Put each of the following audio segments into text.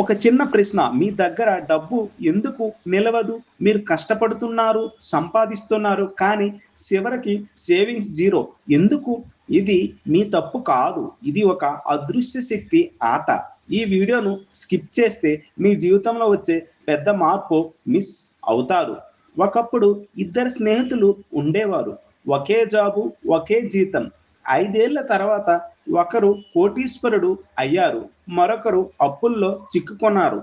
ఒక చిన్న ప్రశ్న, మీ దగ్గర డబ్బు ఎందుకు నిలవదు? మీరు కష్టపడుతున్నారు, సంపాదిస్తున్నారు, కానీ చివరికి సేవింగ్స్ జీరో ఎందుకు? ఇది మీ తప్పు కాదు. ఇది ఒక అదృశ్య శక్తి ఆట. ఈ వీడియోను స్కిప్ చేస్తే మీ జీవితంలో వచ్చే పెద్ద మార్పు మిస్ అవుతారు. ఒకప్పుడు ఇద్దరు స్నేహితులు ఉండేవారు. ఒకే జాబు, ఒకే జీతం. 5 ఏళ్ల తర్వాత ఒకరు కోటీశ్వరుడు అయ్యారు, మరొకరు అప్పుల్లో చిక్కుకున్నారు.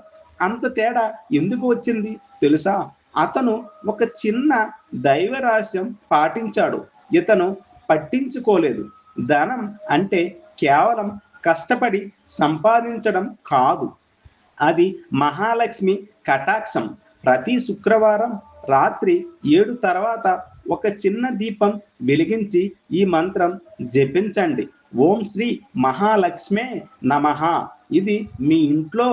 అంత తేడా ఎందుకు వచ్చింది తెలుసా? అతను ఒక చిన్న దైవ రహస్యం పాటించాడు. ఇతను పట్టించుకోలేదు. ధనం అంటే కేవలం కష్టపడి సంపాదించడం కాదు, అది మహాలక్ష్మి కటాక్షం. ప్రతి శుక్రవారం రాత్రి 7 తర్వాత ఒక చిన్న దీపం వెలిగించి ఈ మంత్రం జపించండి. ఓం శ్రీ మహాలక్ష్మే నమః. ఇది మీ ఇంట్లో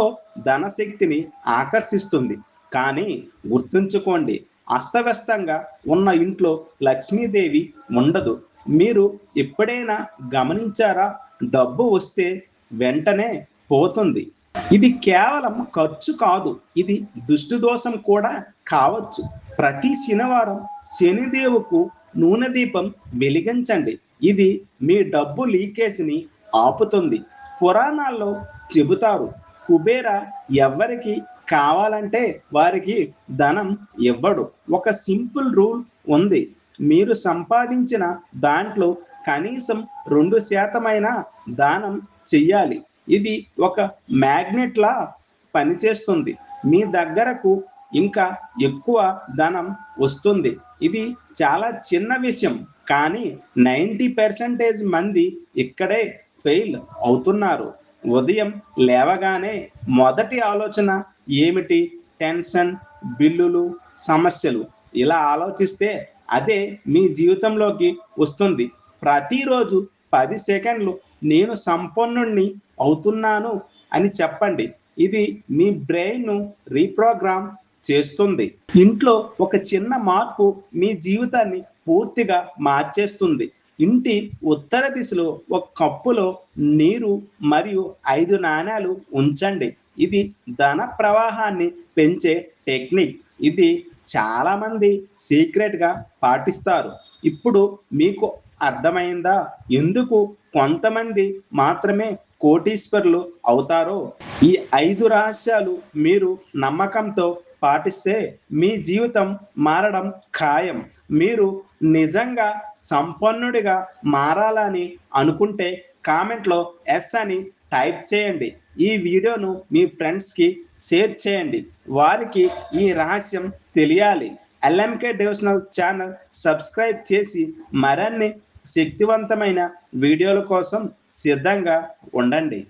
ధనశక్తిని ఆకర్షిస్తుంది. కానీ గుర్తుంచుకోండి, అస్తవ్యస్తంగా ఉన్న ఇంట్లో లక్ష్మీదేవి ఉండదు. మీరు ఎప్పుడైనా గమనించారా? డబ్బు వస్తే వెంటనే పోతుంది. ఇది కేవలం ఖర్చు కాదు, ఇది దుష్టి దోషం కూడా కావచ్చు. ప్రతి శనివారం శనిదేవుకు నూనె దీపం వెలిగించండి. ఇది మీ డబ్బు లీకేజ్ని ఆపుతుంది. పురాణాల్లో చెబుతారు, కుబేర ఎవరికి కావాలంటే వారికి ధనం ఇవ్వడు. ఒక సింపుల్ రూల్ ఉంది, మీరు సంపాదించిన దాంట్లో కనీసం 2% దానం చెయ్యాలి. ఇది ఒక మ్యాగ్నెట్లా పనిచేస్తుంది. మీ దగ్గరకు ఇంకా ఎక్కువ ధనం వస్తుంది. ఇది చాలా చిన్న విషయం, కానీ 90% మంది ఇక్కడే ఫెయిల్ అవుతున్నారు. ఉదయం లేవగానే మొదటి ఆలోచన ఏమిటి? టెన్షన్, బిల్లులు, సమస్యలు. ఇలా ఆలోచిస్తే అదే మీ జీవితంలోకి వస్తుంది. ప్రతిరోజు 10 సెకండ్లు నేను సంపన్నుణ్ణి అవుతున్నాను అని చెప్పండి. ఇది మీ బ్రెయిన్ను రీప్రోగ్రామ్ చేస్తుంది. ఇంట్లో ఒక చిన్న మార్పు మీ జీవితాన్ని పూర్తిగా మార్చేస్తుంది. ఇంటి ఉత్తర దిశలో ఒక కప్పులో నీరు మరియు 5 నాణేలు ఉంచండి. ఇది ధన ప్రవాహాన్ని పెంచే టెక్నిక్. ఇది చాలామంది సీక్రెట్గా పాటిస్తారు. ఇప్పుడు మీకు అర్థమైందా ఎందుకు కొంతమంది మాత్రమే కోటీశ్వరులు అవుతారో? ఈ 5 రహస్యాలు మీరు నమ్మకంతో పాటిస్తే మీ జీవితం మారడం ఖాయం. మీరు నిజంగా సంపన్నుడిగా మారాలని అనుకుంటే కామెంట్లో ఎస్ అని టైప్ చేయండి. ఈ వీడియోను మీ ఫ్రెండ్స్కి షేర్ చేయండి, వారికి ఈ రహస్యం తెలియాలి. ఎల్ఎంకే డివోషనల్ ఛానల్ సబ్స్క్రైబ్ చేసి మరిన్ని శక్తివంతమైన వీడియోల కోసం సిద్ధంగా ఉండండి.